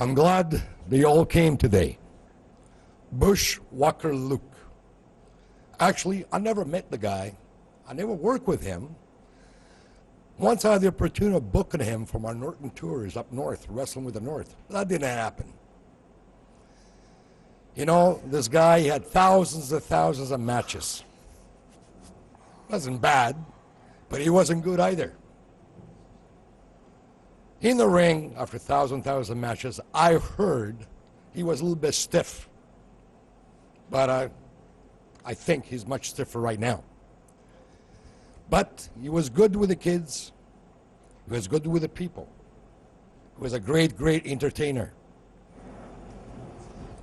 I'm glad they all came today. Bushwhacker Luke. Actually, I never met the guy. I never worked with him. Once I had the opportunity of booking him from our Norton tours up north, wrestling with the North. That didn't happen. You know, this guy, he had thousands of matches. Wasn't bad, but he wasn't good either. In the ring, after thousands matches, I heard he was a little bit stiff. But I think he's much stiffer right now. But he was good with the kids. He was good with the people. He was a great entertainer.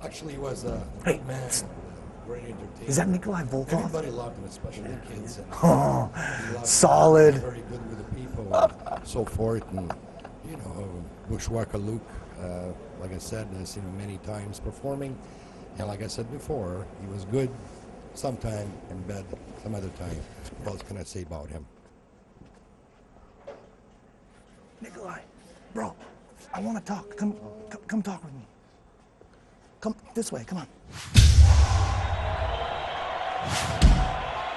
Actually, he was a great man, great entertainer. Is that Nikolai Volkoff? Everybody loved him, especially the kids. And oh, solid. Very good with the people and so forth. And, you know, Bushwhacker Luke, like I said, I've seen him many times performing. And like I said before, he was good sometime and bad some other time. What else can I say about him? Nikolai, bro, I want to talk. Come talk with me. Come this way, come on.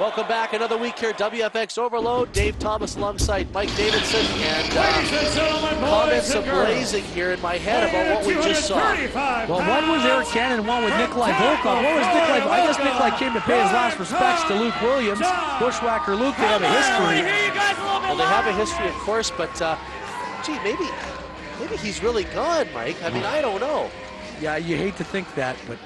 Welcome back, another week here, WFX Overload. Dave Thomas alongside Mike Davidson, and comments are blazing here in my head about what we just saw. Well, one was Eric Cannon and one with Nikolai Volkoff. What was Nikolai? I guess Nikolai came to pay his last respects to Luke Williams. Bushwhacker Luke, they have a history. Well, they have a history, of course, but gee, maybe he's really gone, Mike. I mean, I don't know. Yeah, you hate to think that, but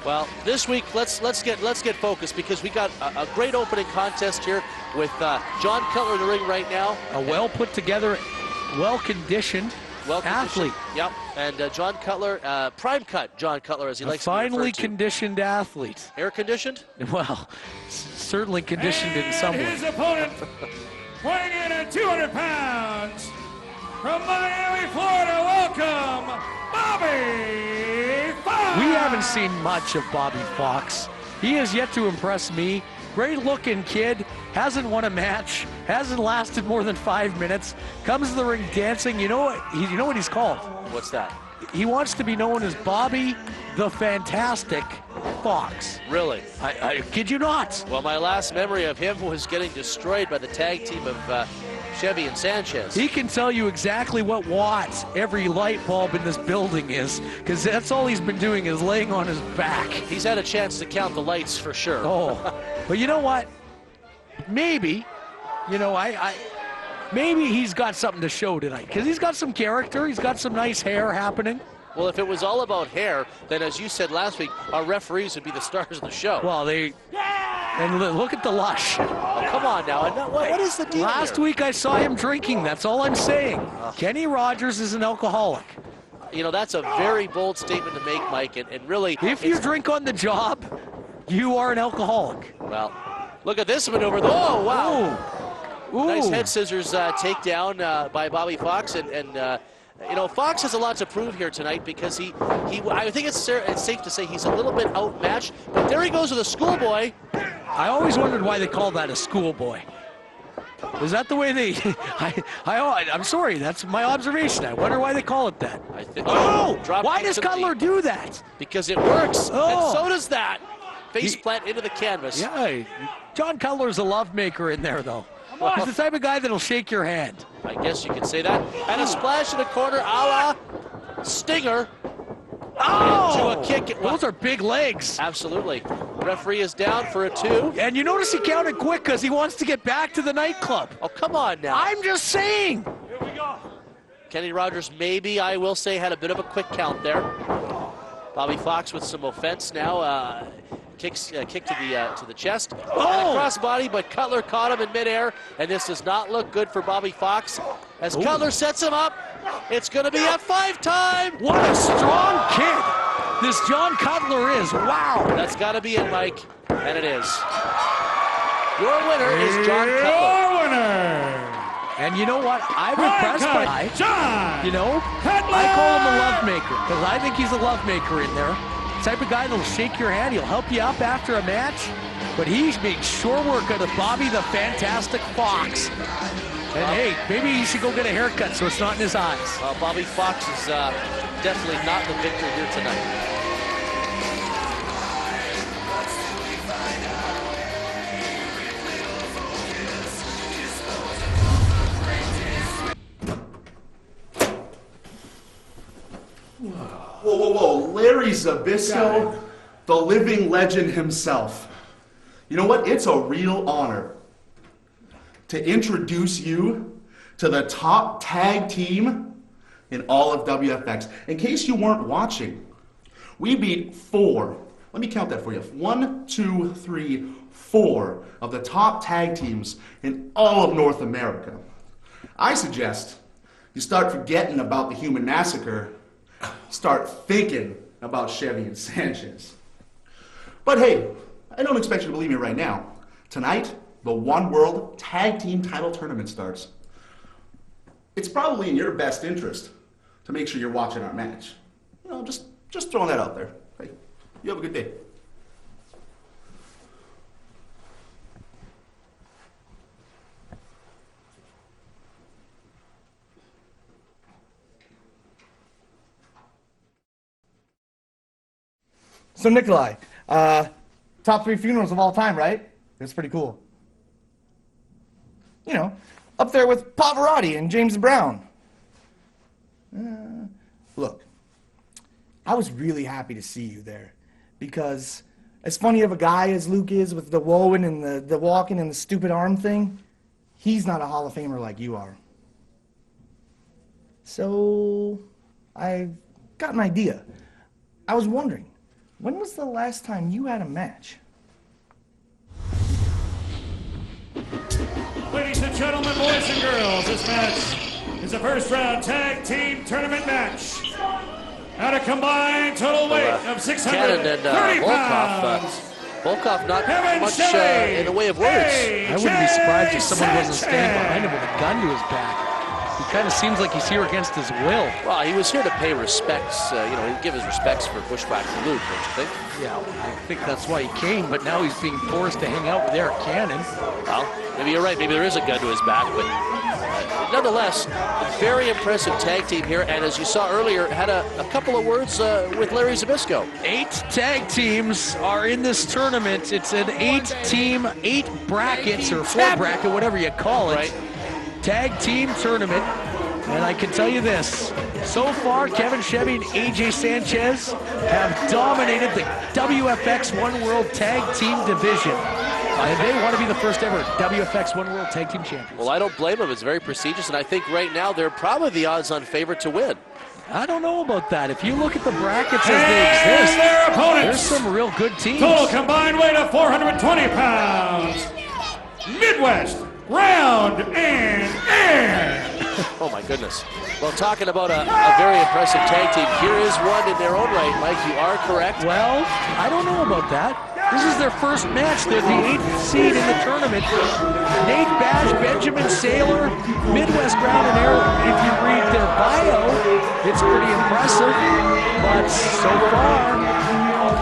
well, this week let's get focused, because we got a great opening contest here with John Cutler in the ring right now. A well put together, well conditioned athlete. Yep, and John Cutler, prime cut John Cutler, as he likes to be referred to. Finely conditioned athlete. Air conditioned? Well, certainly conditioned in some way. His opponent, weighing in at 200 pounds, from Miami, Florida, welcome, Bobby Fox! We haven't seen much of Bobby Fox. He has yet to impress me. Great looking kid, hasn't won a match, hasn't lasted more than 5 minutes, comes to the ring dancing. You know what he's called? What's that? He wants to be known as Bobby the Fantastic Fox. Really? I kid you not. Well, my last memory of him was getting destroyed by the tag team of Chevy and Sanchez. He can tell you exactly what watts every light bulb in this building is, because that's all he's been doing is laying on his back. He's had a chance to count the lights for sure. Oh, but you know what? Maybe, you know, maybe he's got something to show tonight, because he's got some character, he's got some nice hair happening. Well, if it was all about hair, then as you said last week, our referees would be the stars of the show. Well, and look at the lush. Oh, come on now. What is the deal Last here? week I saw him drinking, that's all I'm saying. Kenny Rogers is an alcoholic. You know, that's a very bold statement to make, Mike, and really... If you drink on the job, you are an alcoholic. Well, look at this maneuver. Oh, wow. Ooh. Nice head scissors takedown by Bobby Fox, and you know, Fox has a lot to prove here tonight, because I think it's safe to say he's a little bit outmatched, but there he goes with a schoolboy. I always wondered why they call that a schoolboy. Is that the way they... I'm sorry, that's my observation. I wonder why they call it that. I think, why does Cutler do that? Because it works, Oh. and so does that. Face plant into the canvas. Yeah, John Cutler's a love maker in there, though. He's the type of guy that'll shake your hand. I guess you could say that. And a splash in the corner, a la Stinger. Oh! Into a kick. Those are big legs. Absolutely. Referee is down for a 2. And you notice he counted quick because he wants to get back to the nightclub. Oh, come on now. I'm just saying. Here we go. Kenny Rogers, maybe, I will say, had a bit of a quick count there. Bobby Fox with some offense now. Kick to the chest. And a crossbody, but Cutler caught him in midair, and this does not look good for Bobby Fox. As Cutler sets him up, it's going to be a 5-time. What a strong kid this John Cutler is. Wow. That's got to be it, Mike, and it is. Your winner is John Cutler. Your winner. And you know what? I'm impressed by John. You know, Cutler. I call him a love maker, because I think he's a love maker in there. Type of guy that'll shake your hand. He'll help you up after a match, but he's made sure work out of Bobby the Fantastic Fox. And hey, maybe he should go get a haircut so it's not in his eyes. Bobby Fox is definitely not the victor here tonight. Whoa, whoa, whoa. Larry Zbyszko, the living legend himself. You know what? It's a real honor to introduce you to the top tag team in all of WFX. In case you weren't watching, we beat 4. Let me count that for you. 1, 2, 3, 4 of the top tag teams in all of North America. I suggest you start forgetting about the human massacre, start thinking about Chevy and Sanchez. But hey, I don't expect you to believe me right now. Tonight, the One World Tag Team Title Tournament starts. It's probably in your best interest to make sure you're watching our match. You know, just throwing that out there. Hey, you have a good day. So Nikolai, top 3 funerals of all time, right? It's pretty cool. You know, up there with Pavarotti and James Brown. Look, I was really happy to see you there because as funny of a guy as Luke is with the woeing and the walking and the stupid arm thing, he's not a Hall of Famer like you are. So I got an idea. I was wondering, when was the last time you had a match? Ladies and gentlemen, boys and girls, this match is a first round tag team tournament match. At a combined total weight of 630 pounds. Volkoff not Kevin much Chevy in the way of words. AJ I wouldn't be surprised if someone wasn't Sanchez. standing behind him with a gun to his back. He kind of seems like he's here against his will. Well, he was here to pay respects, he'd give his respects for Bushwhacker Luke, don't you think? Yeah, I think that's why he came, but now he's being forced to hang out with Eric Cannon. Well, maybe you're right. Maybe there is a gun to his back, but nonetheless, a very impressive tag team here. And as you saw earlier, had a couple of words with Larry Zbyszko. 8 tag teams are in this tournament. It's an 8-team, 8 brackets, or 4 bracket, whatever you call it. Right. Tag team tournament. And I can tell you this, so far Kevin Chevy and AJ Sanchez have dominated the WFX One World Tag Team Division. And they want to be the first ever WFX One World Tag Team Champions. Well, I don't blame them. It's very prestigious, and I think right now they're probably the odds-on favorite to win. I don't know about that. If you look at the brackets as And they exist, their opponents. there's some real good teams. Total combined weight of 420 pounds. Midwest Round and Air. Oh, my goodness. Well, talking about a very impressive tag team, here is one in their own right, Mike. You are correct. Well, I don't know about that. This is their first match. They're the 8th seed in the tournament. Nate Bash, Benjamin Saylor, Midwest Ground and Air. If you read their bio, it's pretty impressive. But so far,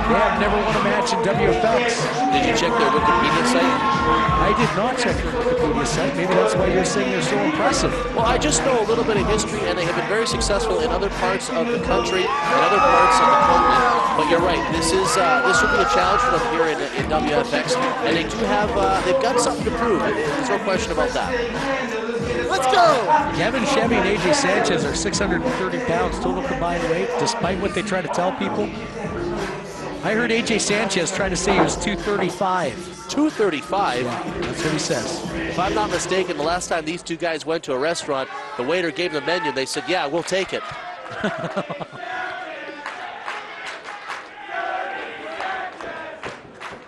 they have never won a match in WFX. Did you check their Wikipedia site? I did not check their Wikipedia site. Maybe that's why you're saying they're so impressive. Well, I just know a little bit of history, and they have been very successful in other parts of the country and other parts of the continent. But you're right. This will be a challenge for them here in WFX, and they do have they've got something to prove. There's no question about that. Let's go. Kevin Chevy and AJ Sanchez are 630 pounds total combined weight, despite what they try to tell people. I heard AJ Sanchez trying to say he was 235. 235? Yeah, that's what he says. If I'm not mistaken, the last time these two guys went to a restaurant, the waiter gave them the menu. They said, yeah, we'll take it.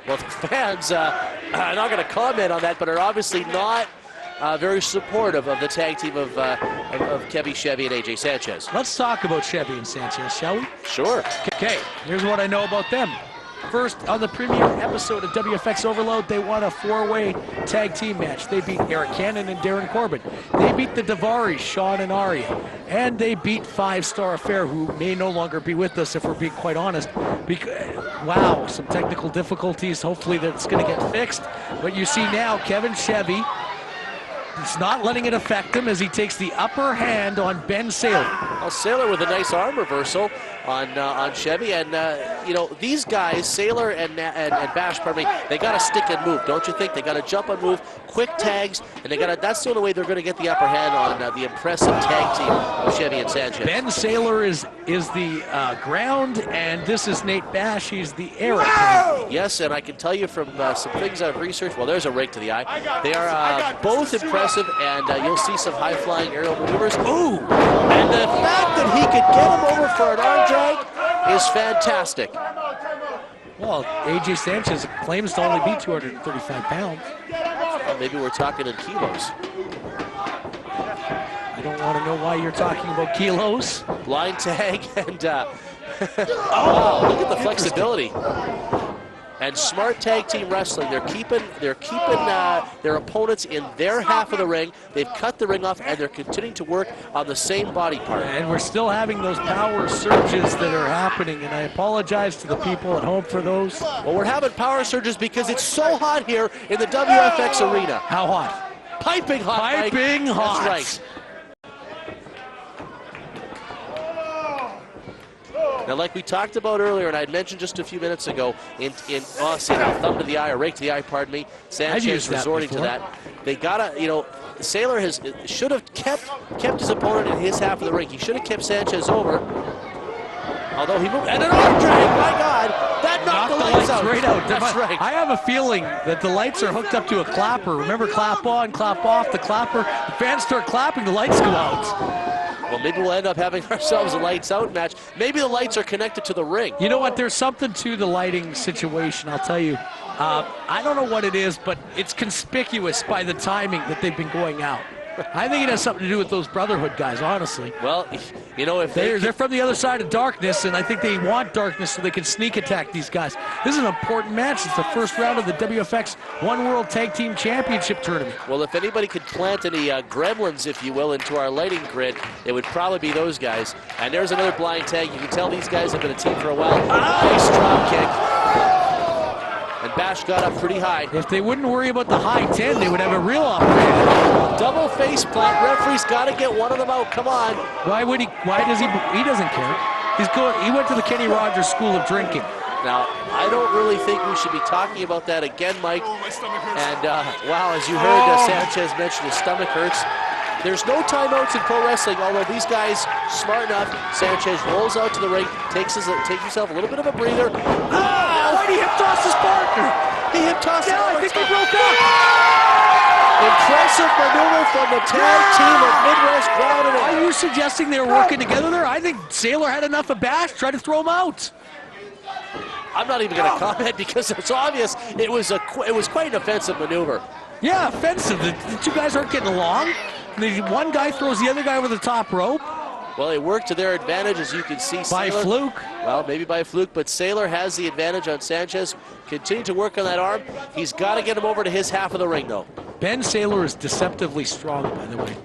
Well, the fans are not going to comment on that, but are obviously not very supportive of the tag team of Kevy Chevy and AJ Sanchez. Let's talk about Chevy and Sanchez, shall we? Sure. Okay, here's what I know about them. First, on the premiere episode of WFX Overload, they won a 4-way tag team match. They beat Eric Cannon and Darren Corbin. They beat the Davaris, Sean and Aria. And they beat 5 Star Affair, who may no longer be with us, if we're being quite honest. Wow, some technical difficulties. Hopefully that's going to get fixed. But you see now, Kevin Chevy He's not letting it affect him as he takes the upper hand on Ben Saylor. Well, Saylor with a nice arm reversal on Chevy, and you know, these guys, Saylor and Bash, pardon me, they got to stick and move, don't you think? They got to jump and move, quick tags, and they got to. That's the only way they're going to get the upper hand on the impressive tag team of Chevy and Sanchez. Ben Saylor is the ground, and this is Nate Bash. He's the air. Yes, and I can tell you from some things I've researched. Well, there's a rake to the eye. They are both impressive, and you'll see some high-flying aerial maneuvers. Ooh! And the fact that he could get him over for an arm drag is fantastic. Well, AJ Sanchez claims to only be 235 pounds. Well, maybe we're talking in kilos. I don't want to know why you're talking about kilos. Blind tag and oh, look at the flexibility. And smart tag team wrestling. They're keeping their opponents in their half of the ring. They've cut the ring off, and they're continuing to work on the same body part. And we're still having those power surges that are happening, and I apologize to the people at home for those. Well, we're having power surges because it's so hot here in the WFX arena. How hot? Piping hot. Piping hot. That's right. Now, like we talked about earlier, and I had mentioned just a few minutes ago, in thumb to the eye, or rake to the eye, pardon me, Sanchez resorting to that. They gotta, you know, Saylor should have kept his opponent in his half of the ring. He should have kept Sanchez over. Although he moved, and an arm drag, my God, that knocked the lights out. Right out. That's right. I have a feeling that the lights are hooked up to a clapper. Remember, clap on, clap off, the clapper. The fans start clapping, the lights go out. Well, maybe we'll end up having ourselves a lights out match. Maybe the lights are connected to the ring. You know what? There's something to the lighting situation, I'll tell you. I don't know what it is, but it's conspicuous by the timing that they've been going out. I think it has something to do with those Brotherhood guys, honestly. Well, you know, if they're from the other side of darkness, and I think they want darkness so they can sneak attack these guys. This is an important match. It's the first round of the WFX One World Tag Team Championship Tournament. Well, if anybody could plant any gremlins, if you will, into our lighting grid, it would probably be those guys. And there's another blind tag. You can tell these guys have been a team for a while. Nice drop kick. And Bash got up pretty high. If they wouldn't worry about the high 10, they would have a real opportunity. Double face plant. Referee's got to get one of them out. Come on. Why would he? Why does he? He doesn't care. He went to the Kenny Rogers School of Drinking. Now, I don't really think we should be talking about that again, Mike. And wow, as you heard Sanchez mention, his stomach hurts. There's no timeouts in pro wrestling, although these guys, smart enough. Sanchez rolls out to the ring, takes himself a little bit of a breather. Why did he hip toss his partner? He hip tossed him. I think they broke up. Impressive maneuver from the tag team of Midwest Ground. Are you suggesting they were working together there? I think Saylor had enough of Bash, tried to throw him out. I'm not even going to comment because it's obvious it was quite an offensive maneuver. Yeah, offensive. The two guys aren't getting along. One guy throws the other guy over the top rope. Well, it worked to their advantage, as you can see. By fluke. Well, maybe by fluke, but Saylor has the advantage on Sanchez. Continue to work on that arm. He's got to get him over to his half of the ring, though. Ben Saylor is deceptively strong, by the way.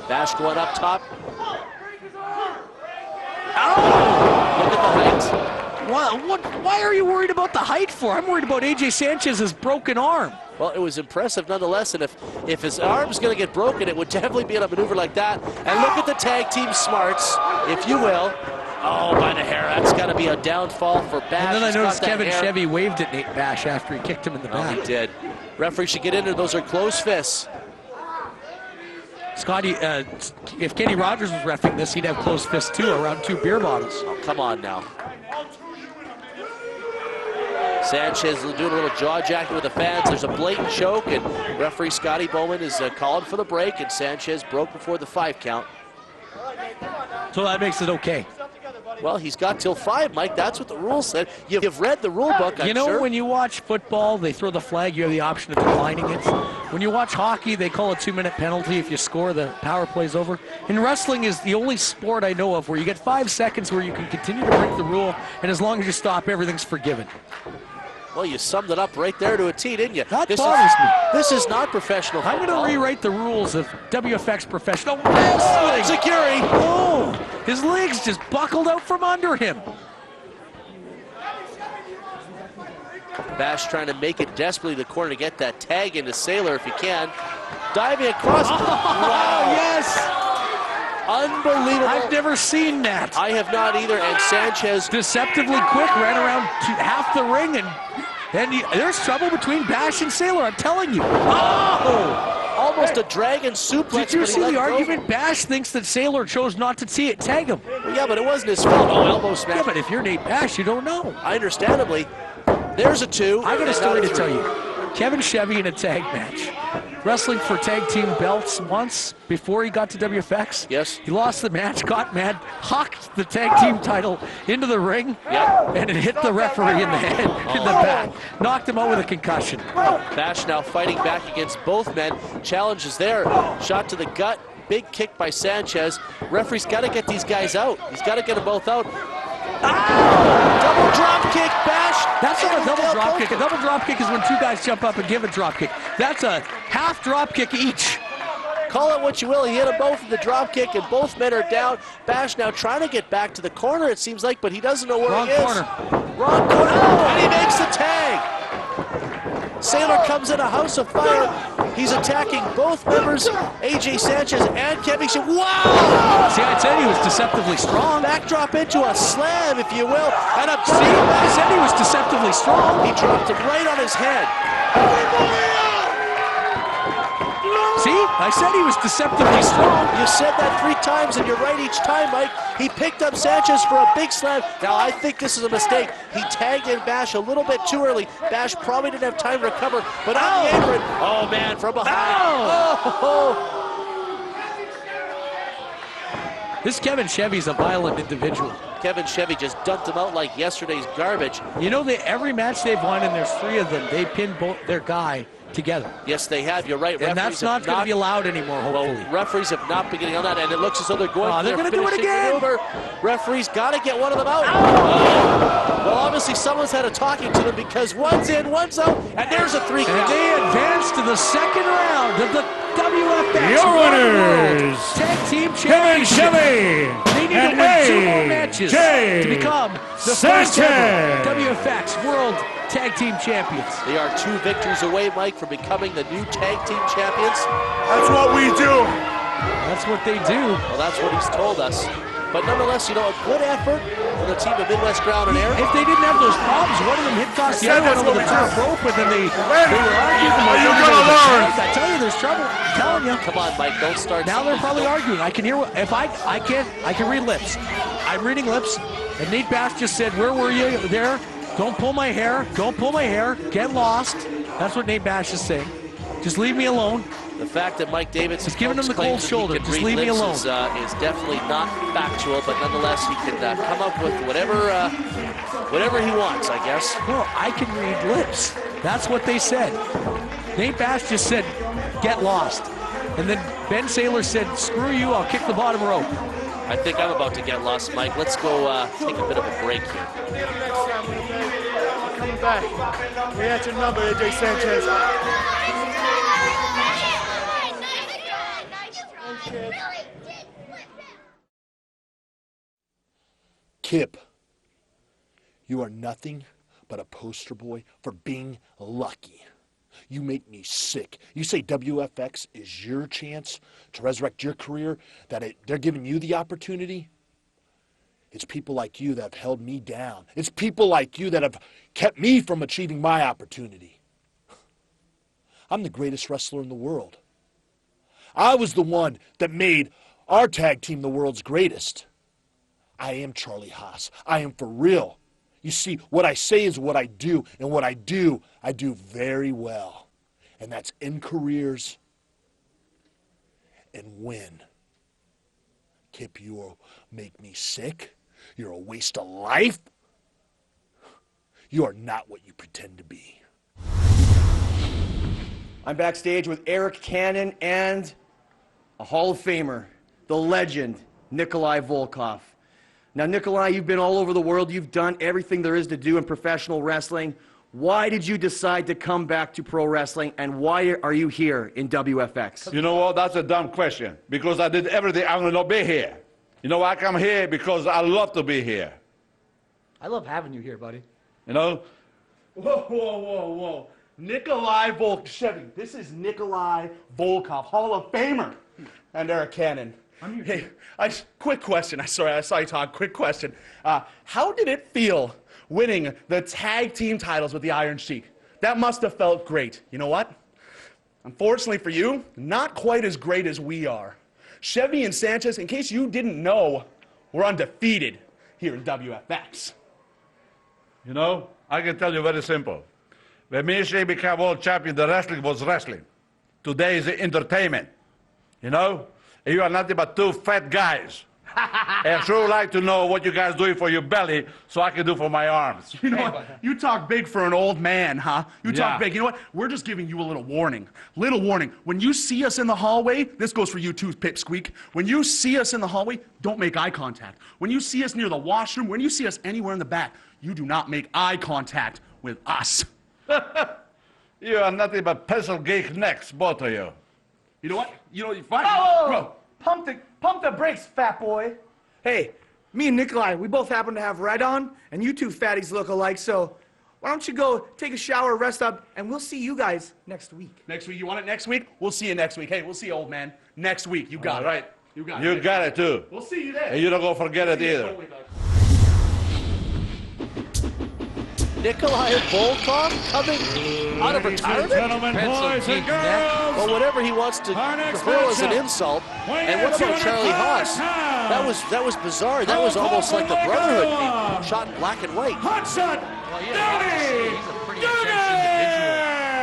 Bash going up top. Oh! Look at the height. Why are you worried about the height for? I'm worried about AJ Sanchez's broken arm. Well, it was impressive nonetheless, and if his arm's going to get broken, it would definitely be in a maneuver like that. And look at the tag team smarts, if you will. Oh, by the hair. That's got to be a downfall for Bash. And then I noticed Kevin Chevy waved at Nate Bash after he kicked him in the back. Oh, he did. Referee should get in there. Those are closed fists. Scotty, if Kenny Rogers was reffing this, he'd have closed fists too, around 2 beer bottles. Oh, come on now. Sanchez doing a little jaw jacking with the fans. There's a blatant choke, and referee Scotty Bowman is calling for the break, and Sanchez broke before the 5 count. So that makes it okay. Well, he's got till 5, Mike. That's what the rules said. You've read the rule book, I'm sure. When you watch football, they throw the flag. You have the option of declining it. When you watch hockey, they call a 2-minute penalty if you score. The power play's over. And wrestling is the only sport I know of where you get 5 seconds where you can continue to break the rule, and as long as you stop, everything's forgiven. Well, you summed it up right there to a T, didn't you? That bothers me. This is not professional football. I'm going to rewrite the rules of WFX professional. Security. Oh, his legs just buckled out from under him. Bash trying to make it desperately to the corner to get that tag into Sailor if he can. Diving across. Wow, yes! Unbelievable. I've never seen that. I have not either, and Sanchez Deceptively quick, ran around half the ring, and there's trouble between Bash and Sailor, I'm telling you. Oh! almost a dragon suplex. Did you see the argument? Bash thinks that Sailor chose not to tag him. Well, yeah, but it wasn't his fault. Oh, elbow smash. Yeah, but if you're Nate Bash, you don't know. Understandably. There's a 2. I got a story to tell you. Kevin Chevy in a tag match. Wrestling for tag team belts once before he got to WFX. Yes. He lost the match, got mad, hocked the tag team title into the ring, and it hit the referee in the head, in the back. Knocked him out with a concussion. Bash now fighting back against both men. Challenge is there. Shot to the gut. Big kick by Sanchez. Referee's got to get these guys out. He's got to get them both out. Double drop kick, Bash. That's not a double drop kick. A double drop kick is when 2 guys jump up and give a drop kick. That's a half drop kick each. Call it what you will. He hit them both with the drop kick, and both men are down. Bash now trying to get back to the corner, it seems like, but he doesn't know where he is. Wrong corner. And he makes the tag. Sailor comes in a house of fire. He's attacking both members, AJ Sanchez and Kevin Chevy. Wow! See, I said he was deceptively strong. Backdrop into a slam, if you will. And a See, I said he was deceptively strong. He dropped him right on his head. See, I said he was deceptively strong. You said that 3 times, and you're right each time, Mike. He picked up Sanchez for a big slam. Now, I think this is a mistake. He tagged in Bash a little bit too early. Bash probably didn't have time to recover, but on the apron. Oh, man, from behind. This Kevin Chevy's a violent individual. Kevin Chevy just dumped him out like yesterday's garbage. You know, every match they've won, and there's 3 of them, they pinned their guy together. Yes, they have. You're right. And that's not going to be allowed anymore, hopefully. Well, referees have not been getting on that, and it looks as though they're going for they're going to do it again. Maneuver. Referees got to get one of them out. Well, obviously someone's had a talking to them because one's in, one's out, and there's a 3 count. And they advance to the 2nd round of the WFX Your winners, Tag Team Kevin Championship. Chevy They need to win 2 more matches to become the first ever WFX World Tag Team Champions. They are 2 victories away, Mike, from becoming the new Tag Team Champions. That's what we do. That's what they do. Well, that's what he's told us. But nonetheless, you know, a good effort from the team of Midwest Ground and Air. If they didn't have those problems, one of them hit across the other one over the top rope, and then they were arguing. You're gonna learn. I tell you, there's trouble. I'm telling you. Come on, Mike, don't start. Now they're probably arguing. I can hear. If I can read lips. I'm reading lips. And Nate Bash just said, "Where were you there? Don't pull my hair. Don't pull my hair. Get lost." That's what Nate Bash is saying. Just leave me alone. The fact that Mike Davidson is giving him the cold shoulder. Just leave me alone. Is definitely not factual, but nonetheless, he can come up with whatever he wants, I guess. Well, I can read lips. That's what they said. Nate Bash just said, "Get lost," and then Ben Sailor said, "Screw you. I'll kick the bottom rope." I think I'm about to get lost, Mike. Let's go take a bit of a break here. We're coming back. We had your number, AJ Sanchez. Kip, you are nothing but a poster boy for being lucky. You make me sick. You say WFX is your chance to resurrect your career, that they're giving you the opportunity? It's people like you that have held me down. It's people like you that have kept me from achieving my opportunity. I'm the greatest wrestler in the world. I was the one that made our tag team the world's greatest. I am Charlie Haas. I am for real. You see, what I say is what I do, and what I do very well. And that's in careers and win. Kip, you will make me sick. You're a waste of life. You are not what you pretend to be. I'm backstage with Arik Cannon and a Hall of Famer, the legend, Nikolai Volkoff. Now, Nikolai, you've been all over the world. You've done everything there is to do in professional wrestling. Why did you decide to come back to pro wrestling, and why are you here in WFX? You know what? That's a dumb question, because I did everything. I'm going to be here. You know, I come here because I love to be here. I love having you here, buddy. You know, Whoa. Nikolai Chevy, this is Nikolai Volkoff, Hall of Famer, and Erik Cannon. Hey, quick question. I saw you talk. Quick question. How did it feel winning the tag team titles with the Iron Sheik? That must have felt great. You know what? Unfortunately for you, not quite as great as we are. Chevy and Sanchez, in case you didn't know, we're undefeated here in WFX. You know, I can tell you very simple. When me and Shay became world champion, the wrestling was wrestling. Today is entertainment. You know? You are nothing but two fat guys. I sure like to know what you guys doing for your belly so I can do for my arms. You know what? You talk big for an old man, huh? You talk big. You know what? We're just giving you a little warning. Little warning. When you see us in the hallway, this goes for you too, Pipsqueak. When you see us in the hallway, don't make eye contact. When you see us near the washroom, when you see us anywhere in the back, you do not make eye contact with us. You are nothing but pencil geek necks, both of you. You know what? You know, you find Pump the brakes, fat boy. Hey, me and Nikolai, we both happen to have red on, and you two fatties look alike, so why don't you go take a shower, rest up, and we'll see you guys next week. Next week? You want it next week? We'll see you next week. Hey, we'll see you, old man. Next week. You got it. Right. You got it. You got it, too. We'll see you there. And you don't go forget it either. Nikolai Volkoff coming out of retirement? Gentlemen, boys and girls. Well, whatever he wants to hurl as an insult. And what about Charlie Haas? That was bizarre. That was almost like the Brotherhood being shot in black and white. Hot shot.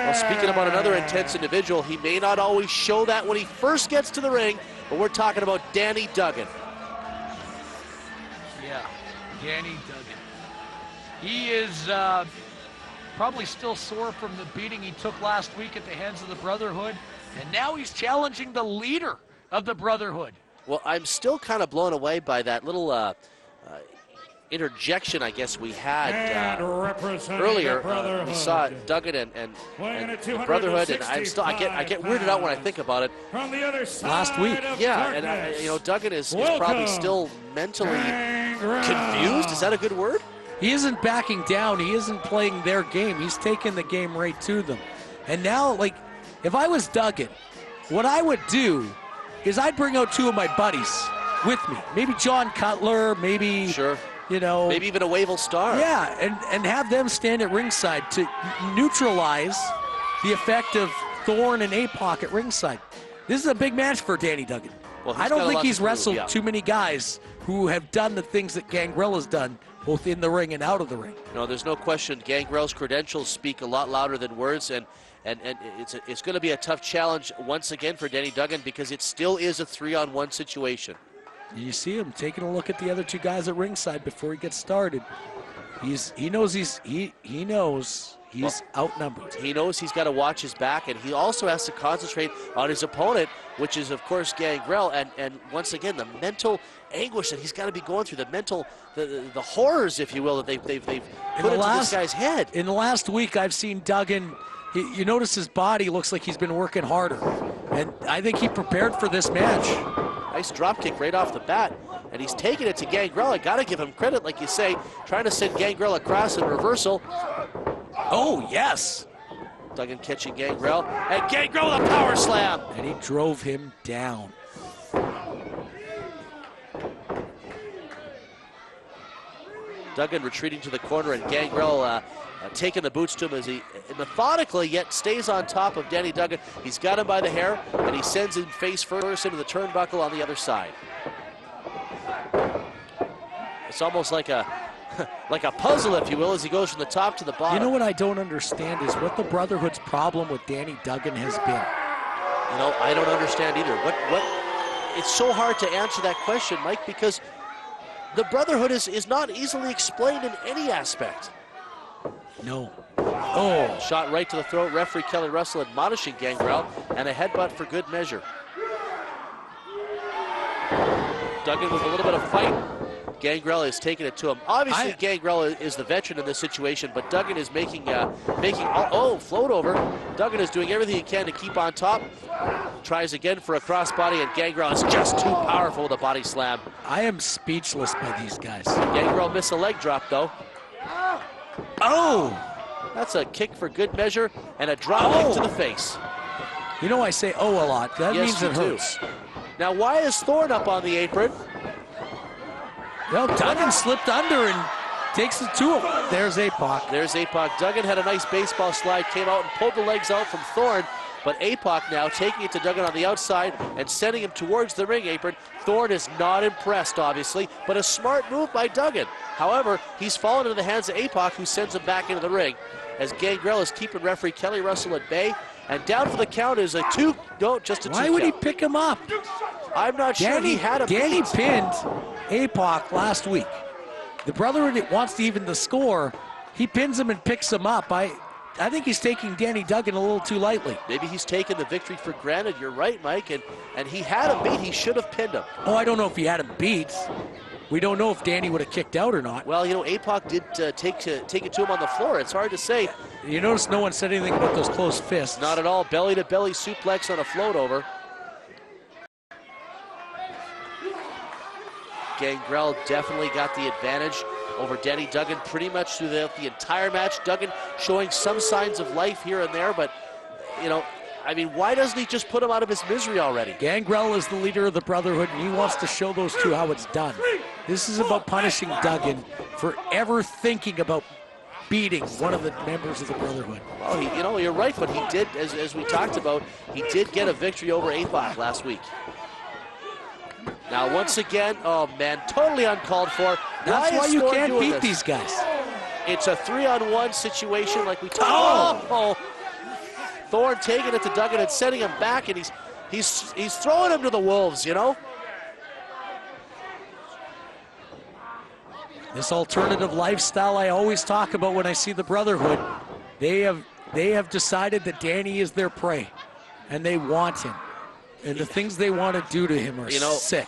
Well, speaking about another intense individual, he may not always show that when he first gets to the ring, but we're talking about Danny Duggan. Yeah, Danny Duggan. He is probably still sore from the beating he took last week at the hands of the Brotherhood, and now he's challenging the leader of the Brotherhood. Well, I'm still kind of blown away by that little interjection, I guess, we had earlier. We saw Duggan and the Brotherhood, and I get weirded out when I think about it. Last week. Yeah, and Duggan is probably still mentally confused. Is that a good word? He isn't backing down. He isn't playing their game. He's taking the game right to them. And now, like, if I was Duggan, what I would do is I'd bring out two of my buddies with me. Maybe John Cutler, maybe, sure, maybe even a Wavell Star. Yeah, and have them stand at ringside to neutralize the effect of Thorne and APOC at ringside. This is a big match for Danny Duggan. Well, I don't think he's wrestled too many guys who have done the things that Gangrel has done, both in the ring and out of the ring. No, there's no question. Gangrel's credentials speak a lot louder than words, and it's going to be a tough challenge once again for Danny Duggan because it still is a 3-on-1 situation. You see him taking a look at the other two guys at ringside before he gets started. He knows he's outnumbered. He knows he's got to watch his back, and he also has to concentrate on his opponent, which is, of course, Gangrel. And once again, the mental anguish that he's got to be going through, the horrors, if you will, that they've put into this guy's head. In the last week, I've seen Duggan. You notice his body looks like he's been working harder, and I think he prepared for this match. Nice drop kick right off the bat, and he's taking it to Gangrel. I got to give him credit, like you say, trying to send Gangrel across in reversal. Oh, yes. Duggan catching Gangrel, and Gangrel with a power slam. And he drove him down. Duggan retreating to the corner, and Gangrel taking the boots to him as he methodically yet stays on top of Danny Duggan. He's got him by the hair, and he sends him face first into the turnbuckle on the other side. It's almost like a puzzle, if you will, as he goes from the top to the bottom. You know what I don't understand is what the Brotherhood's problem with Danny Duggan has been. You know, I don't understand either. It's so hard to answer that question, Mike, because the Brotherhood is not easily explained in any aspect. No. Oh, shot right to the throat. Referee Kelly Russell admonishing Gangrel, and a headbutt for good measure. Duggan with a little bit of fight. Gangrel is taking it to him. Obviously, Gangrel is the veteran in this situation, but Duggan is making float over. Duggan is doing everything he can to keep on top. Tries again for a crossbody, and Gangrel is just too powerful with a body slam. I am speechless by these guys. Gangrel missed a leg drop, though. Oh! That's a kick for good measure and a drop kick to the face. You know I say oh a lot. That Yes, means you it do. hurts. Now, why is Thorne up on the apron? Well, Duggan slipped under and takes it to him. There's APOC. There's APOC. Duggan had a nice baseball slide, came out and pulled the legs out from Thorne, but APOC now taking it to Duggan on the outside and sending him towards the ring apron. Thorne is not impressed, obviously, but a smart move by Duggan. However, he's fallen into the hands of APOC, who sends him back into the ring, as Gangrel is keeping referee Kelly Russell at bay. And down for the count is a two, no, just a two. Why would he pick him up? I'm not sure he had a Danny beat. pinned APOC last week. The Brotherhood wants to even the score. He pins him and picks him up. I think he's taking Danny Duggan a little too lightly. Maybe he's taken the victory for granted. You're right, Mike. And he had him beat. He should have pinned him. Oh, I don't know if he had him beat. We don't know if Danny would have kicked out or not. Well, you know, APOC did take it to him on the floor. It's hard to say. You notice no one said anything about those closed fists. Not at all. Belly-to-belly suplex on a float over. Gangrel definitely got the advantage over Danny Duggan pretty much throughout the entire match. Duggan showing some signs of life here and there, but, you know, I mean, why doesn't he just put him out of his misery already? Gangrel is the leader of the Brotherhood, and he wants to show those two how it's done. This is about punishing Duggan for ever thinking about beating one of the members of the Brotherhood. Well, you know, you're right, but he did, as we talked about, he did get a victory over APOC last week. Now, once again, oh man, totally uncalled for. That's why you can't beat this? these guys. It's a 3-on-1 situation like we talked about. Thorne taking it to Duggan and sending him back, and he's throwing him to the wolves, you know? This alternative lifestyle I always talk about when I see the Brotherhood, they have decided that Danny is their prey, and they want him. And the things they want to do to him are sick.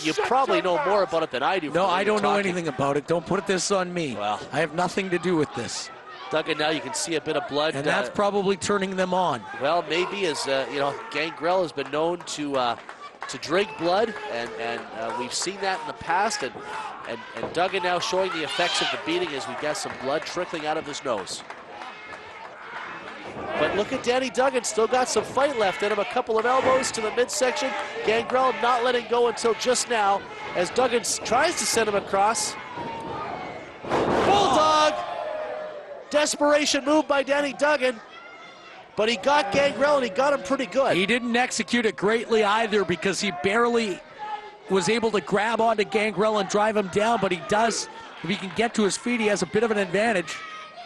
You probably know more about it than I do. No, I don't know anything about it. Don't put this on me. Well, I have nothing to do with this. Duggan, now you can see a bit of blood. And that's probably turning them on. Well, maybe, as you know, Gangrel has been known to drink blood, and we've seen that in the past. And Duggan now showing the effects of the beating as we get some blood trickling out of his nose. But look at Danny Duggan, still got some fight left in him. A couple of elbows to the midsection. Gangrel not letting go until just now as Duggan tries to send him across. Bulldog! Desperation move by Danny Duggan. But he got Gangrel and he got him pretty good. He didn't execute it greatly either because he barely was able to grab onto Gangrel and drive him down, but he does, if he can get to his feet, he has a bit of an advantage.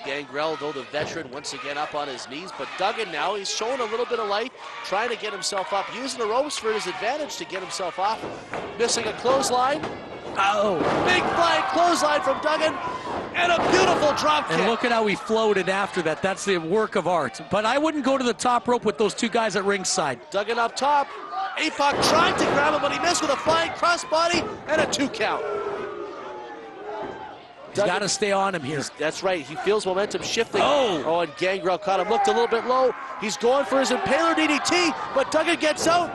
Gangrel, though the veteran, once again up on his knees, but Duggan now, he's showing a little bit of light, trying to get himself up, using the ropes for his advantage to get himself off. Missing a clothesline. Oh. Big flying clothesline from Duggan, and a beautiful drop kick. And look at how he floated after that. That's the work of art. But I wouldn't go to the top rope with those two guys at ringside. Duggan up top. APOC tried to grab him, but he missed with a flying crossbody and a 2 count. He's got to stay on him here. That's right. He feels momentum shifting. Oh, and Gangrel caught him. Looked a little bit low. He's going for his impaler DDT, but Duggan gets out.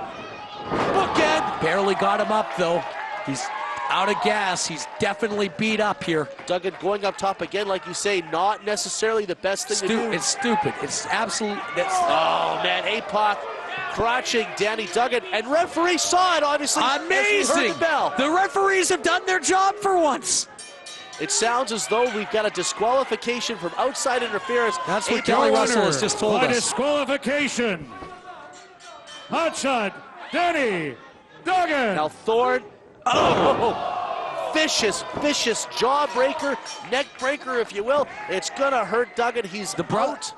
Bookend. Barely got him up, though. He's out of gas. He's definitely beat up here. Duggan going up top again, like you say, not necessarily the best thing to do. It's stupid. It's absolutely. Oh, man. APOC crotching Danny Duggan, and referee saw it, obviously. Amazing. Heard the bell. The referees have done their job for once. It sounds as though we've got a disqualification from outside interference. That's what Kelly Russell has just told us. Disqualification. Hotshot, Danny Duggan. Now Thorne, vicious jawbreaker, neck breaker, if you will. It's gonna hurt Duggan. He's out.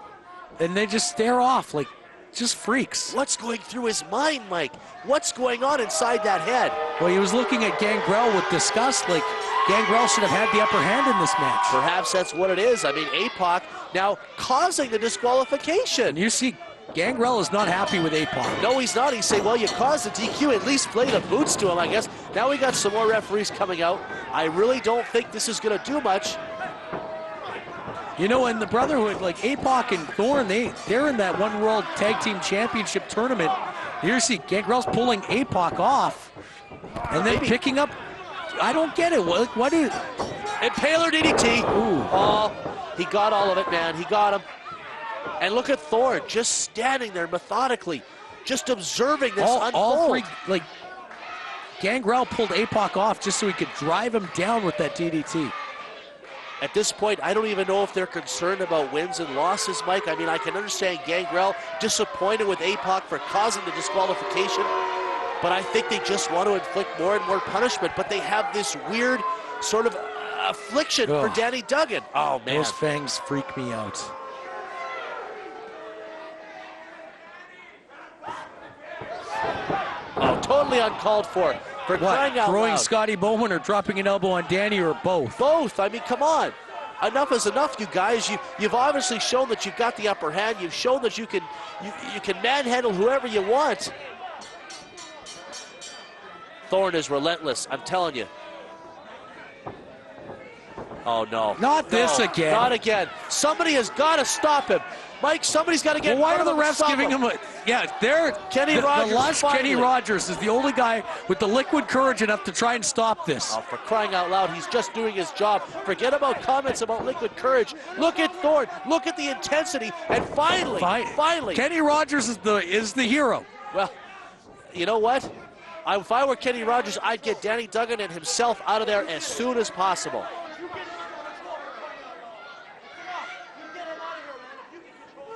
And they just stare off like just freaks. What's going through his mind, Mike? What's going on inside that head? Well, he was looking at Gangrel with disgust, like Gangrel should have had the upper hand in this match. Perhaps that's what it is. I mean, APOC now causing the disqualification. And you see, Gangrel is not happy with APOC. No, he's not. He's saying, well, you caused the DQ, at least play the boots to him, I guess. Now we got some more referees coming out. I really don't think this is going to do much. You know, in the Brotherhood, like APOC and Thorne, they're in that One World Tag Team Championship tournament. Here you see Gangrel's pulling APOC off and then picking up. I don't get it. What is... Impaler DDT. Ooh. He got all of it, man. He got him. And look at Thorne just standing there methodically, just observing this unfold. All three, like, Gangrel pulled APOC off just so he could drive him down with that DDT. At this point, I don't even know if they're concerned about wins and losses, Mike. I mean, I can understand Gangrel disappointed with APOC for causing the disqualification, but I think they just want to inflict more and more punishment, but they have this weird sort of affliction for Danny Duggan. Oh, man. Those fangs freak me out. Oh, totally uncalled for. For crying out throwing loud. Scotty Bowman or dropping an elbow on Danny, or both? Both. I mean, come on. Enough is enough, you guys. You've obviously shown that you've got the upper hand. You've shown that you can manhandle whoever you want. Thorne is relentless, I'm telling you. Oh, no. Not this again. Not again. Somebody has got to stop him. Mike, somebody's got to get. Well, why are the refs giving him a? Yeah, they're Kenny Rogers. The lush Kenny Rogers is the only guy with the liquid courage enough to try and stop this. Oh, for crying out loud, he's just doing his job. Forget about comments about liquid courage. Look at Thorne. Look at the intensity. And finally, Kenny Rogers is the hero. Well, you know what? If I were Kenny Rogers, I'd get Danny Duggan and himself out of there as soon as possible.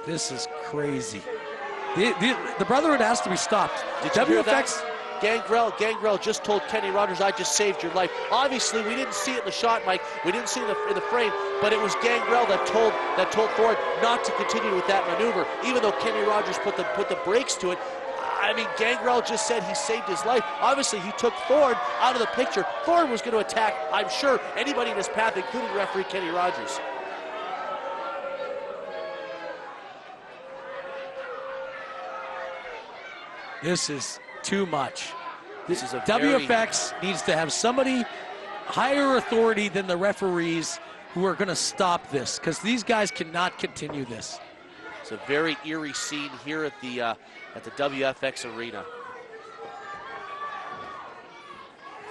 This is crazy. The Brotherhood has to be stopped. Did you hear that? Gangrel just told Kenny Rogers, I just saved your life. Obviously, we didn't see it in the shot, Mike. We didn't see it in the frame, but it was Gangrel that told Thorne not to continue with that maneuver, even though Kenny Rogers put the brakes to it. I mean, Gangrel just said he saved his life. Obviously, he took Thorne out of the picture. Thorne was going to attack, I'm sure, anybody in his path, including referee Kenny Rogers. This is too much. This is a WFX needs to have somebody higher authority than the referees who are going to stop this, because these guys cannot continue this. It's a very eerie scene here at the WFX arena.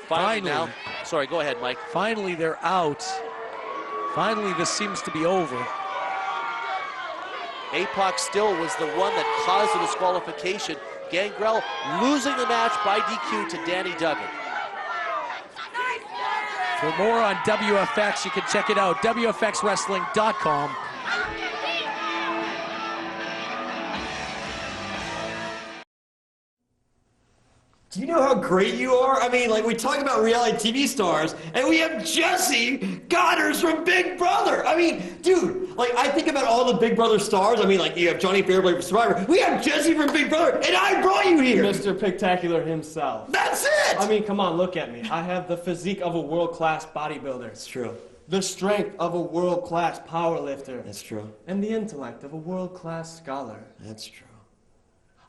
Finally now, sorry, go ahead, Mike. Finally, they're out. Finally, this seems to be over. APOC still was the one that caused the disqualification. Gangrel losing the match by DQ to Danny Duggan. For more on WFX, you can check it out, WFXWrestling.com. Do you know how great you are? I mean, like, we talk about reality TV stars, and we have Jesse Godderz from Big Brother. I mean, dude, like, I think about all the Big Brother stars. I mean, like, you have Jonny Fairplay from Survivor. We have Jesse from Big Brother, and I brought you here. Mr. Spectacular himself. That's it! I mean, come on, look at me. I have the physique of a world-class bodybuilder. It's true. The strength of a world-class powerlifter. That's true. And the intellect of a world-class scholar. That's true.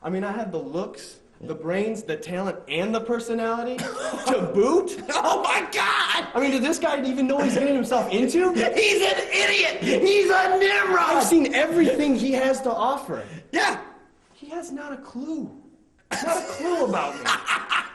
I mean, I have the looks, the brains, the talent, and the personality to boot. Oh my God! I mean, did this guy even know what he's getting himself into? He's an idiot! He's a Nimrod! I've seen everything he has to offer. Yeah. He has not a clue. Not a clue about me.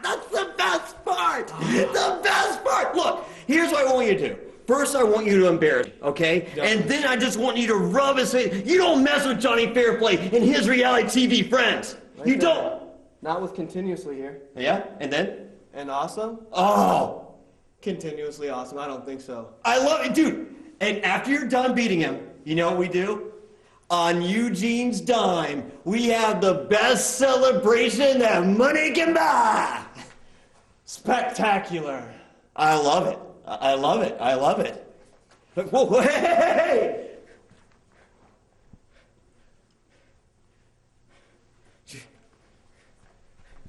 That's the best part! The best part! Look, here's what I want you to do. First, I want you to embarrass me, okay? Yep. And then I just want you to rub his face. You don't mess with Jonny Fairplay and his reality TV friends. Right you there. don't. Not with continuously here. Yeah, and then? And awesome? Oh! Continuously awesome, I don't think so. I love it, dude. And after you're done beating him, you know what we do? On Eugene's dime, we have the best celebration that money can buy. Spectacular. I love it. I love it. I love it. Whoa, hey!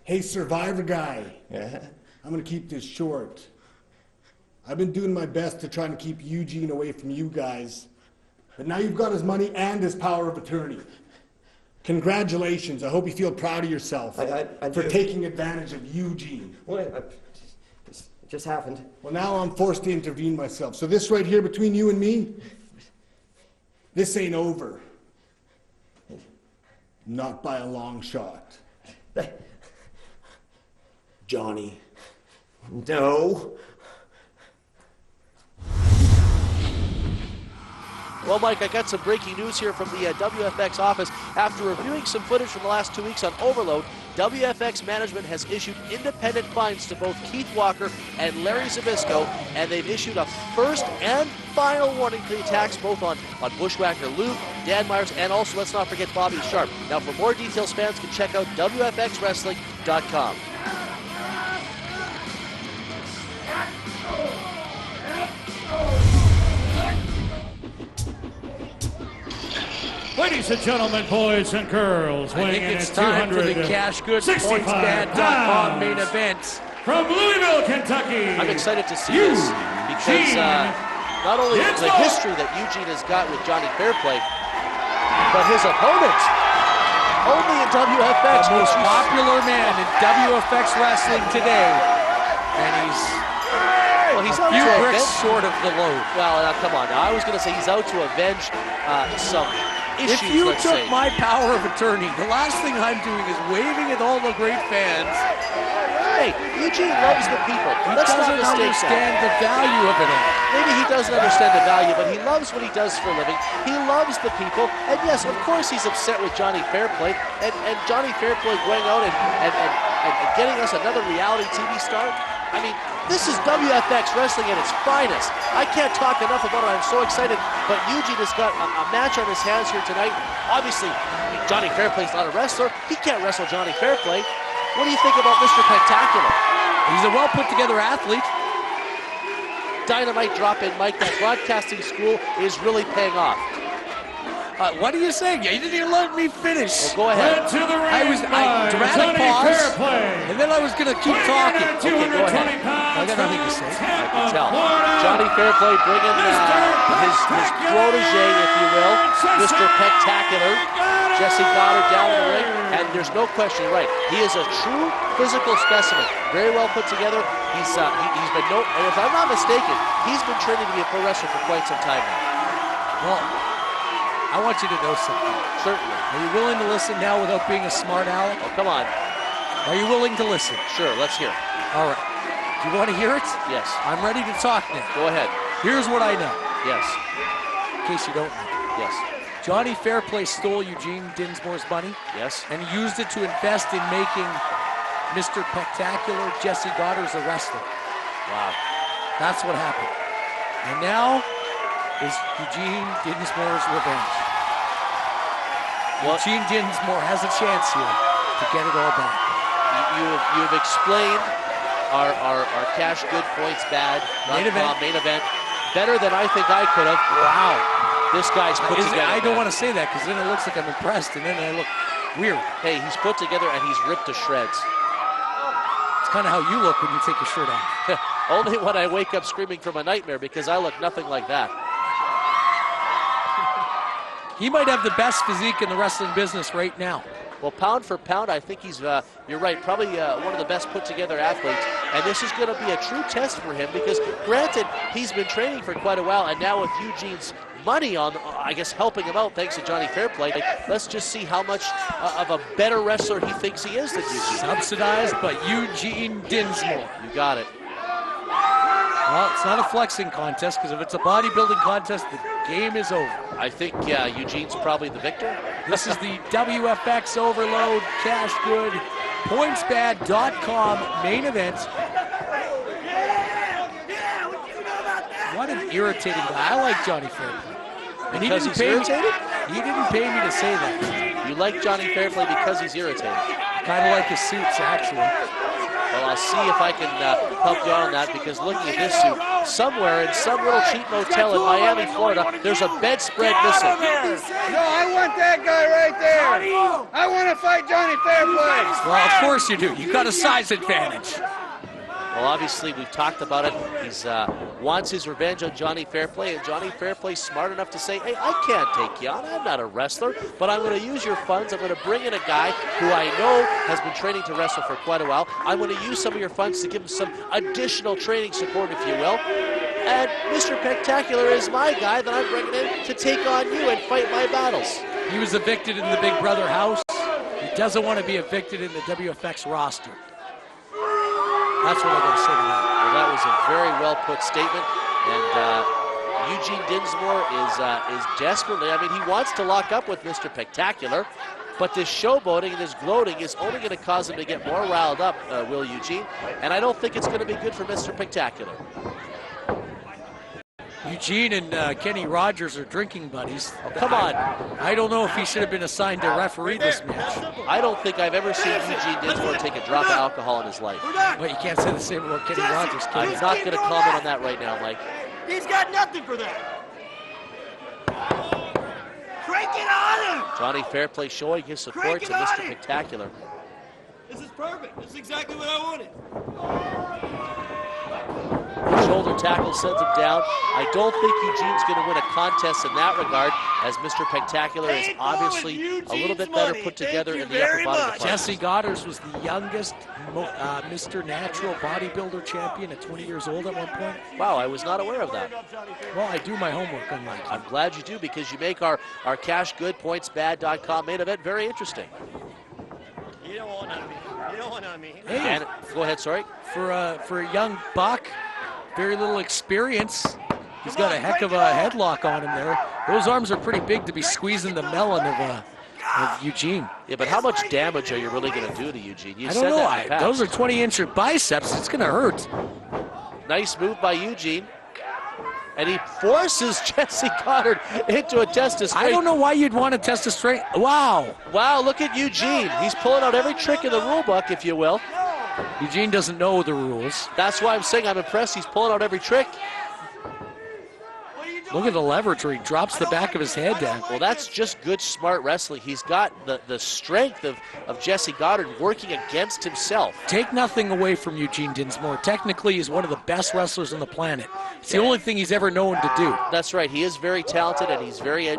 Hey, Survivor guy. Yeah? I'm going to keep this short. I've been doing my best to try and keep Eugene away from you guys. But now you've got his money and his power of attorney. Congratulations. I hope you feel proud of yourself for taking advantage of Eugene. Well, it just happened. Well, now I'm forced to intervene myself. So this right here between you and me, this ain't over. Not by a long shot. Jonny. No. Well, Mike, I got some breaking news here from the WFX office. After reviewing some footage from the last 2 weeks on Overload, WFX management has issued independent fines to both Keith Walker and Larry Zbyszko, and they've issued a first and final warning for the attacks both on Bushwhacker Luke, Dan Myers, and also, let's not forget, Bobby Sharp. Now, for more details, fans can check out WFXWrestling.com. Ladies and gentlemen, boys and girls, I think it's time for the Cash Good PointsBad.com main event. From Louisville, Kentucky. I'm excited to see this because not only the history that Eugene has got with Johnny Fairplay, but his opponent, only in WFX. The most popular man in WFX wrestling today, and he's a few bricks short of the load. Well, come on now. I was going to say he's out to avenge some issues, if you took say. my power of attorney, the last thing I'm doing is waving at all the great fans. Hey, Eugene loves the people. He Let's doesn't not understand the value of it all. Maybe he doesn't understand the value, but he loves what he does for a living. He loves the people. And yes, of course he's upset with Johnny Fairplay. And Johnny Fairplay going out and getting us another reality TV star. I mean, this is WFX wrestling at its finest. I can't talk enough about it. I'm so excited. But Eugene has got a match on his hands here tonight. Obviously, Johnny Fairplay's not a wrestler. He can't wrestle Johnny Fairplay. What do you think about Mr. Spectacular? He's a well-put-together athlete. Dynamite drop-in, Mike. That broadcasting school is really paying off. What are you saying? You didn't even let me finish. Well, go ahead. I dramatic pause, and then I was going to keep talking. Okay, go ahead. I got nothing to say. I can tell. Johnny Fairplay bringing his protege, if you will, Mr. Spectacular, Jesse Godderz down in the ring, and there's no question, right? He is a true physical specimen, very well put together. He's been and if I'm not mistaken, he's been training to be a pro wrestler for quite some time now. Well, I want you to know something. Certainly. Are you willing to listen now without being a smart aleck? Oh, come on. Are you willing to listen? Sure, let's hear it. All right. Do you want to hear it? Yes. I'm ready to talk now. Go ahead. Here's what I know. Yes. In case you don't know. Yes. Johnny Fairplay stole Eugene Dinsmore's money. Yes. And used it to invest in making Mr. Spectacular Jesse Godderz a wrestler. Wow. That's what happened. And now is Eugene Dinsmore's revenge. Well, Eugene Dinsmore has a chance here to get it all back. You've explained our Cash Good Points Bad main event better than I think I could have. Wow. This guy's put together. I don't want to say that because then it looks like I'm impressed and then I look weird. Hey, he's put together and he's ripped to shreds. It's kind of how you look when you take your shirt off. Only when I wake up screaming from a nightmare because I look nothing like that. He might have the best physique in the wrestling business right now. Well, pound for pound, I think he's, you're right, probably one of the best put-together athletes. And this is going to be a true test for him because, granted, he's been training for quite a while, and now with Eugene's money on, I guess, helping him out thanks to Johnny Fairplay, let's just see how much of a better wrestler he thinks he is than Eugene. Subsidized by Eugene Dinsmore. You got it. Well, it's not a flexing contest because if it's a bodybuilding contest, the game is over. I think Eugene's probably the victor. This is the WFX Overload Cash Good PointsBad.com main event. What an irritating guy. I like Johnny Fairplay. And because he's irritated? He didn't pay me to say that. You like Johnny Fairplay because he's irritated? Kind of like his suits, actually. Well, I'll see if I can help you out on that because looking at this suit, somewhere in some little cheap motel in Miami, Florida, there's a bedspread missing. No, I want that guy right there. I want to fight Johnny Fairplay. Well, of course you do. You've got a size advantage. Well, obviously, we've talked about it. He's wants his revenge on Johnny Fairplay, and Johnny Fairplay's smart enough to say, hey, I can't take you on. I'm not a wrestler, but I'm going to use your funds. I'm going to bring in a guy who I know has been training to wrestle for quite a while. I'm going to use some of your funds to give him some additional training support, if you will. And Mr. Spectacular is my guy that I'm bringing in to take on you and fight my battles. He was evicted in the Big Brother house. He doesn't want to be evicted in the WFX roster. That's what I'm going to say to that. Well, that was a very well-put statement. And Eugene Dinsmore is desperately, I mean, he wants to lock up with Mr. Spectacular, but this showboating and this gloating is only going to cause him to get more riled up, Will Eugene, and I don't think it's going to be good for Mr. Spectacular. Eugene and Kenny Rogers are drinking buddies. Oh, come on. I don't know if he should have been assigned to referee this match. I don't think I've ever seen Eugene Dinsmore take a drop of alcohol in his life. But you can't say the same about Kenny Rogers. I'm not going to comment on that right now, Mike. He's got nothing for that. Crank it on him! Jonny Fairplay showing his support to Mr. Spectacular. This is perfect. This is exactly what I wanted. The shoulder tackle sends him down. I don't think Eugene's going to win a contest in that regard, as Mr. Spectacular is obviously a little bit better put together in the upper body department. Jesse Godderz was the youngest Mr. Natural bodybuilder champion at 20 years old at one point. Wow, I was not aware of that. Well, I do my homework on Mike. I'm glad you do, because you make our cash good pointsbad.com main event very interesting. You don't want on me. You don't want on me. Hey, and, go ahead, sorry. For a young buck, very little experience. He's got a heck of a headlock on him there. Those arms are pretty big to be squeezing the melon of Eugene. Yeah, but how much damage are you really going to do to Eugene? You I don't know. Those are 20-inch biceps. It's going to hurt. Nice move by Eugene. And he forces Jesse Godderz into a test of strength. I don't know why you'd want to test a strength. Wow. Wow, look at Eugene. He's pulling out every trick in the rule book, if you will. Eugene doesn't know the rules. That's why I'm saying I'm impressed. He's pulling out every trick. Look at the leverage where he drops the back of his head down. Well, that's just good, smart wrestling. He's got the strength of Jesse Godderz working against himself. Take nothing away from Eugene Dinsmore. Technically, he's one of the best wrestlers on the planet. It's the only thing he's ever known to do. That's right. He is very talented, and he's very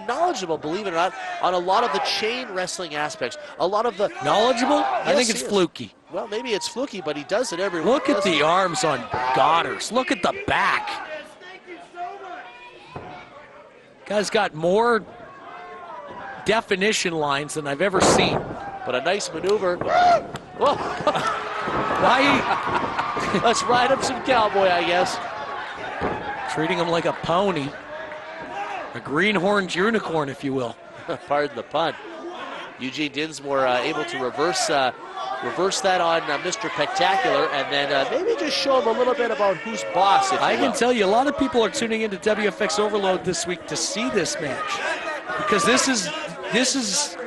knowledgeable, believe it or not, on a lot of the chain wrestling aspects. A lot of the... Knowledgeable? Yes, I think it's fluky. Well, maybe it's fluky, but he does it every... Look at the arms on Godderz. Look at the back. Guy's got more definition lines than I've ever seen. But a nice maneuver. Why? Let's ride him some cowboy, I guess. Treating him like a pony. A greenhorned unicorn, if you will. Pardon the pun. Eugene Dinsmore able to reverse that on Mr. Spectacular, and then maybe just show him a little bit about who's boss. I can tell you, a lot of people are tuning into WFX Overload this week to see this match, because this is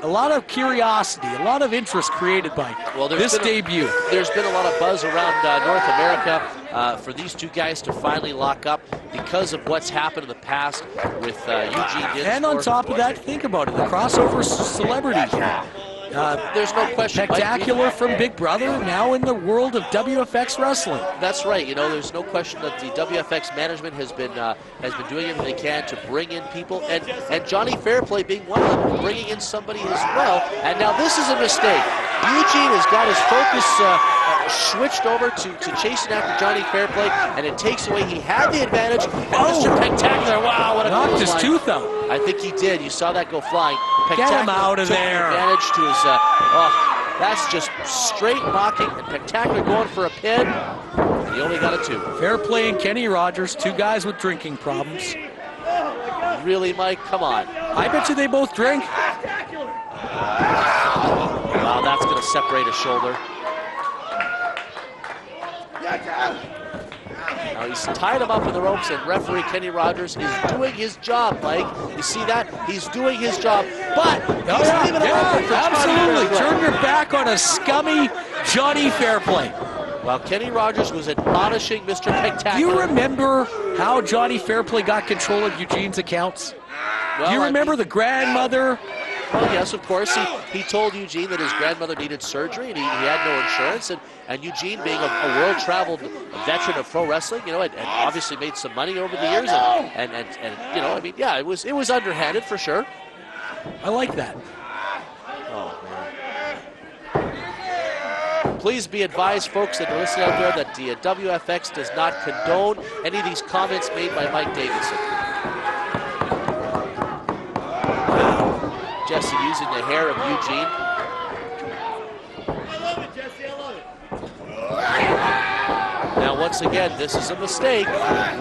a lot of curiosity, a lot of interest created by this debut. There's been a lot of buzz around North America for these two guys to finally lock up because of what's happened in the past with Eugene Dinsmore. And on top of that, think about it, the crossover celebrity here. There's no question. Spectacular from Big Brother, now in the world of WFX wrestling. That's right. You know, there's no question that the WFX management has been doing everything they can to bring in people, and Jonny Fairplay being one of them, bringing in somebody as well. And now this is a mistake. Eugene has got his focus switched over to chasing after Jonny Fairplay, and it takes away. He had the advantage. Mr. Spectacular, wow, what a knocked his tooth out. I think he did. You saw that go flying. Get him out of there. Advantage to his. That's just straight knocking, and Spectacular going for a pin. And he only got a 2. Fairplay and Kenny Rogers, two guys with drinking problems. Really, Mike? Come on. I bet you they both drink. Wow, that's going to separate a shoulder. Now he's tied him up in the ropes, and referee Kenny Rogers is doing his job, Mike. You see that? He's doing his job, but he's leaving it open for absolutely. Turn your back on a scummy Jonny Fairplay. While Kenny Rogers was admonishing Mr. Spectacular. Do you remember how Jonny Fairplay got control of Eugene's accounts? Well, do you remember the grandmother? Oh, yes, of course. He told Eugene that his grandmother needed surgery, and he had no insurance. And Eugene, being a world-traveled veteran of pro wrestling, you know, and obviously made some money over the years. And you know, I mean, yeah, it was underhanded for sure. I like that. Oh, man. Please be advised, folks that are listening out there, that the WFX does not condone any of these comments made by Mike Davidson. Jesse using the hair of Eugene. I love it, Jesse. I love it. Now, once again, this is a mistake.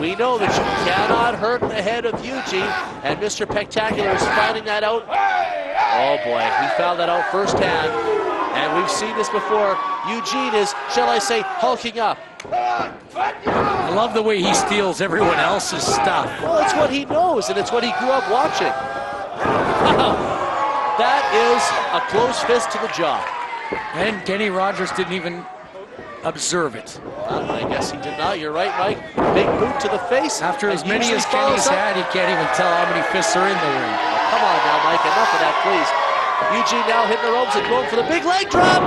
We know that you cannot hurt the head of Eugene, and Mr. Spectacular is finding that out. Oh boy, he found that out firsthand, and we've seen this before. Eugene is, shall I say, hulking up. I love the way he steals everyone else's stuff. Well, it's what he knows, and it's what he grew up watching. Wow, that is a close fist to the jaw. And Kenny Rogers didn't even observe it. Well, I guess he did not. You're right, Mike. Big boot to the face. After as many as Kenny's had, he can't even tell how many fists are in the ring. Oh, come on now, Mike. Enough of that, please. Eugene now hitting the ropes and going for the big leg drop.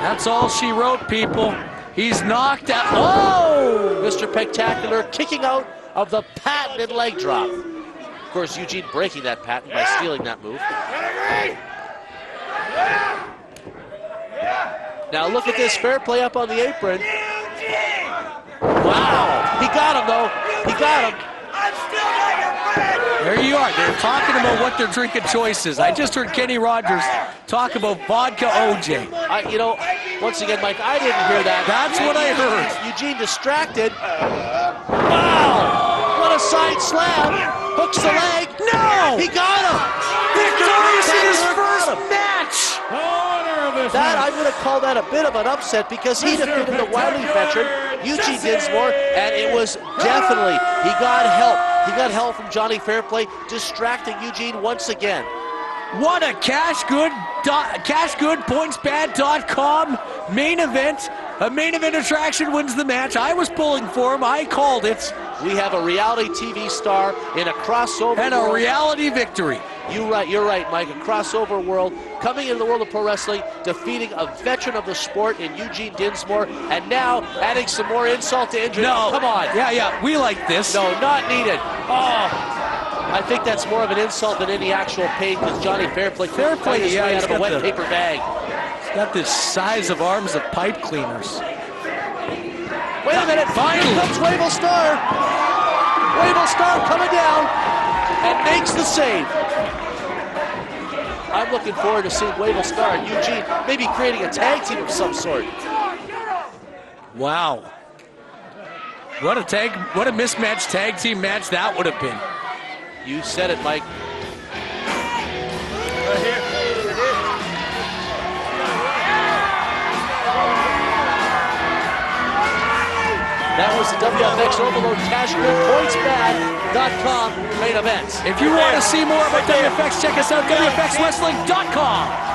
That's all she wrote, people. He's knocked out. Oh! Mr. Spectacular kicking out of the patented leg drop. Of course, Eugene breaking that patent by stealing that move. Now look at this, Fairplay up on the apron. Wow, he got him though, he got him. There you are, they're talking about what their drinking choice is. I just heard Kenny Rogers talk about vodka OJ. You know, once again, Mike, I didn't hear that. That's what I heard. Eugene distracted. Wow, what a side slam. Hooks the leg. No, he got him. Victorious in his first match. That, I would have called that a bit of an upset because he defeated the Wiley veteran, Eugene Dinsmore, and it was definitely, he got help. He got help from Johnny Fairplay, distracting Eugene once again. What a cashgoodpointsbad.com main event. A main event attraction wins the match. I was pulling for him. I called it. We have a reality TV star in a crossover and world. A reality victory. You're right, Mike. A crossover world coming into the world of pro wrestling, defeating a veteran of the sport in Eugene Dinsmore, and now adding some more insult to injury. No, come on. Yeah, we like this. No, not needed. Oh, I think that's more of an insult than any actual pain because Johnny Fairplay fight his way out of a wet paper bag. He's got this size of arms of pipe cleaners. Wait a minute, finally here comes Wavell Star. Wavell Star coming down and makes the save. I'm looking forward to seeing Wavell Star and Eugene maybe creating a tag team of some sort. Wow. What a mismatched tag team match that would have been. You said it, Mike. Right here. That was the WFX Overload CashGoodPointsBad.com main event. If you want to see more about WFX, check us out, WFXWrestling.com.